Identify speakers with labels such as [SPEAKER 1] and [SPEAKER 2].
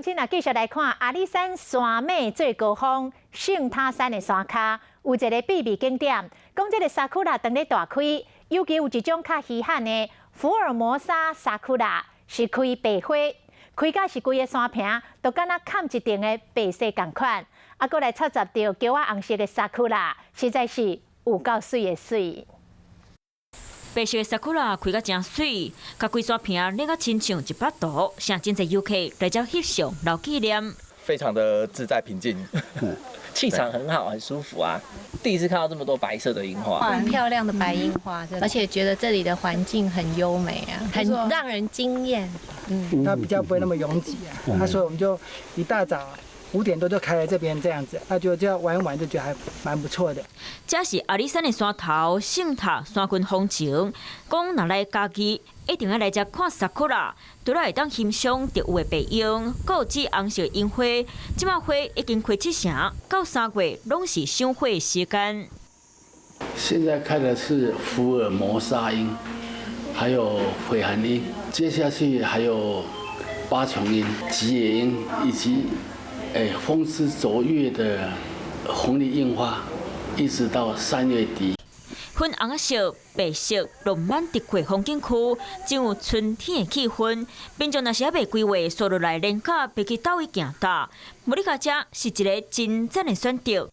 [SPEAKER 1] 今仔继续来看阿里山山尾最高峰圣塔山的山脚，有一个秘密景点。讲这个沙库拉当咧大开，尤其有一种较稀罕的福尔摩沙沙库拉，是开白花，开甲是规个山坪都敢若嵌一层的白色同款。啊，搁来插杂到叫我红色的沙库拉，实在是有够水的水。
[SPEAKER 2] 白色的沙库拉开甲真水，甲规山坪染甲亲像100度，像真侪游客来这翕相留纪念。
[SPEAKER 3] 非常的自在平静，
[SPEAKER 4] 气场很好，很舒服啊！第一次看到这么多白色的樱花，
[SPEAKER 5] 很漂亮的白樱花，而且觉得这里的环境很优美啊，很让人惊艳。
[SPEAKER 6] 它比较不会那么拥挤啊，所以我们就一大早5点多就开来这边这样子，那就这样玩一玩，就觉得还蛮不错的。
[SPEAKER 2] 这是阿里山的山头圣塔山群风情，讲若来假期一定要来这看沙库拉，除了会当欣赏特有的白樱，还有紫红色樱花。即马花已经开7成，到3月拢是赏花时间。
[SPEAKER 7] 现在开的是福尔摩沙樱，还有悔寒樱，接下去还有八重樱、吉野樱以及风姿卓越的红梨樱花，一直到3月底。
[SPEAKER 2] 粉红色、白色、浪漫特快风景区，真有春天的气氛。民众若是还未规划，坐落来连脚别去倒位行搭，无你家这是一个真赞的选择。